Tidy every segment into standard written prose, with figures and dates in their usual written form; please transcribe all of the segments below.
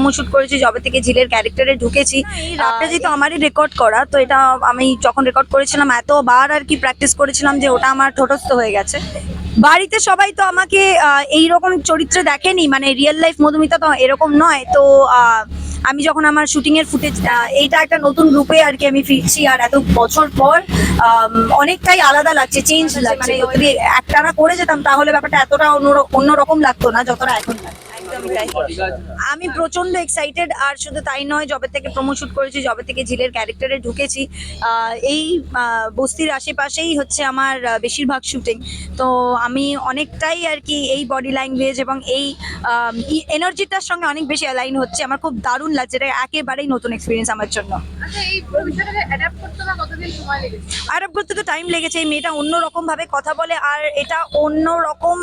Promo shoot করেছি, যবে থেকে ঝিলের ক্যারেক্টারে ঢুকেছি। রাতটা যেহেতু আমারই রেকর্ড করা, তো এটা আমি যখন রেকর্ড করেছিলাম এতবার আর কি প্র্যাকটিস করেছিলাম যে ওটা আমার ঠোঁটস্থ হয়ে গেছে। বাড়িতে সবাই তো আমাকে এইরকম চরিত্রে দেখেনি, মানে রিয়েল লাইফ মধুমিতা তো এরকম নয়। তো আমি যখন আমার শুটিং এর ফুটেজ, এইটা একটা নতুন রূপে আর কি আমি ফিরছি, আর এত বছর পর অনেকটাই আলাদা লাগছে, চেঞ্জ লাগছে। মানে যদি একটানা করে যেতাম তাহলে ব্যাপারটা এতটা অন্যরকম লাগতো না যতটা এখন লাগে। একদমই তাই। আমি প্রচন্ড এক্সাইটেড, আর শুধু তাই নয়, যবে থেকে প্রোমো শুট করেছি, যবে থেকে ঝিলের ক্যারেক্টারে ঢুকেছি, এই বস্তির আশেপাশেই হচ্ছে আমার বেশিরভাগ শুটিং। তো আমি অনেকটাই আর কি এই বডি ল্যাঙ্গুয়েজ এবং এই এনার্জিটার সঙ্গে অনেক বেশি অ্যালাইন হচ্ছে। আমার খুব দারুণ লাগছে, এটা একেবারেই নতুন এক্সপিরিয়েন্স আমার জন্য। আচ্ছা, এই বিষয়টাকে অ্যাডাপ্ট করতে না কতদিন সময় লেগেছে? আরব করতে তো টাইম লেগেছে। এই মেয়েটা অন্যরকম ভাবে কথা বলে, আর এটা অন্যরকম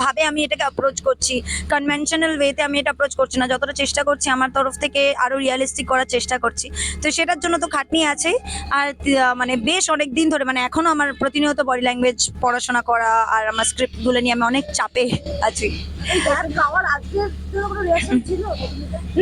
ভাবে আমি এটাকে অ্যাপ্রোচ করছি। কনভেনশনাল ওয়েতে আমি এটা অ্যাপ্রোচ করছি না, যতটা চেষ্টা করছি আমার তরফ থেকে আরো রিয়েলিস্টিক করার চেষ্টা করছি। তো সেটার জন্য তো খাটনি আছে। আর মানে বেশ অনেক দিন ধরে, মানে এখনো আমার প্রতিনিয়ত বডি ল্যাঙ্গুয়েজ পড়াশোনা করা, আর আমার স্ক্রিপ্টগুলো নিয়ে আমি অনেক চাপে আছি।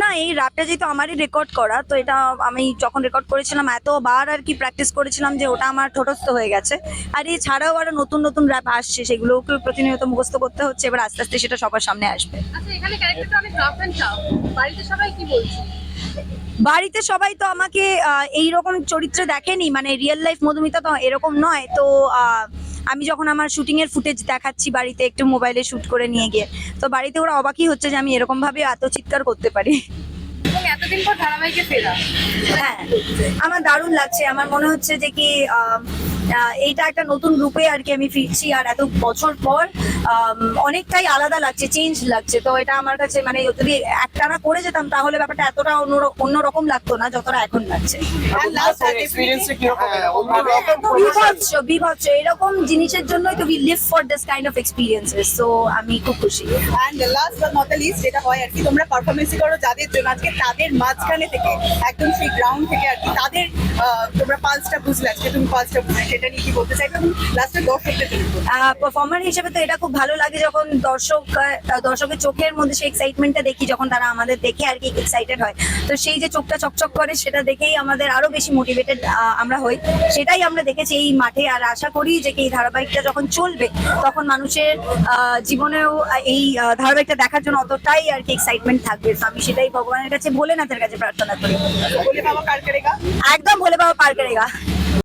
না, এই র্যাপটা যেহেতু আমারই রেকর্ড করা, তো এটা আমি যখন রেকর্ড করেছিলাম এতবার আর কি প্র্যাকটিস করেছিলাম যে ওটা আমার ঠোঁটস্থ হয়ে গেছে। আর এছাড়াও আরো নতুন নতুন র্যাপ আসছে, সেগুলোকে প্রতিনিয়ত মুখস্থ করতে হচ্ছে। এবার আস্তে আস্তে সেটা সবার সামনে আসবে। আচ্ছা, এখানে ক্যারেক্টারটা অনেক রাফ এন্ড টাফ, বাড়িতে সবাই কি বলছে? বাড়িতে সবাই তো আমাকে এইরকম চরিত্রে দেখেনি, মানে রিয়েল লাইফ মধুমিতা তো এরকম নয়। তো আমি যখন আমার শুটিং এর ফুটেজ দেখাচ্ছি বাড়িতে, একটু মোবাইলে শুট করে নিয়ে গিয়ে, তো বাড়িতে ওরা অবাকই হচ্ছে যে আমি এরকম ভাবে এত চিৎকার করতে পারি। এবং এতদিন পর ধারাবাহিকে ফেরা, হ্যাঁ, আমার দারুণ লাগছে। আমার মনে হচ্ছে যে কি এইটা একটা নতুন রূপে আর কি আমি ফিরছি, আর এত বছর পর অনেকটাই আলাদা লাগছে, চেঞ্জ লাগছে। তো এটা আমার কাছে, মানে যদি একটানা করে যেতাম তাহলে ব্যাপারটা এতটা অন্যরকম লাগতো না যতটা এখন লাগছে। বিভৎস এরকম জিনিসের জন্যই তো we live for this kind of experiences. So আমি খুব খুশি। And last but not the least, যেটা হয় আর কি, তোমরা পারফরমেন্সই করো যাদের জন্য, আজকে তাদের মাঝখানে থেকে একদম সেই গ্রাউন্ড থেকে আর কি তাদের তোমরা পালসটা বুঝলে, আজকে তুমি পালসটা বুঝলে, সেটা নিয়ে কি বলতে চাইবে? এবং লাস্টে দর্শকদের জন্য পারফর্মার হিসেবে তো এটা খুব ভালো লাগে যখন দর্শকের চোখের মধ্যে সেই এক্সাইটমেন্টটা দেখি, যখন তারা আমাদের দেখে আর কি এক্সাইটেড হয়। তো সেই যে চোখটা চকচক করে, সেটা দেখেই আমাদের আরো বেশি মোটিভেটেড আমরা হই। সেটাই আমরা দেখেছি এই মাঠে, আর আশা করি যে এই ধারাবাহিকটা যখন চলবে তখন মানুষের জীবনেও এই ধারাবাহিকটা দেখার জন্য অতটাই আর কি এক্সাইটমেন্ট থাকবে। তো আমি সেটাই ভগবানের কাছে, ভোলেনাথের কাছে প্রার্থনা করি। বলে বাবা কার করেগা? একদম ভোলে বাবা পার করেগা।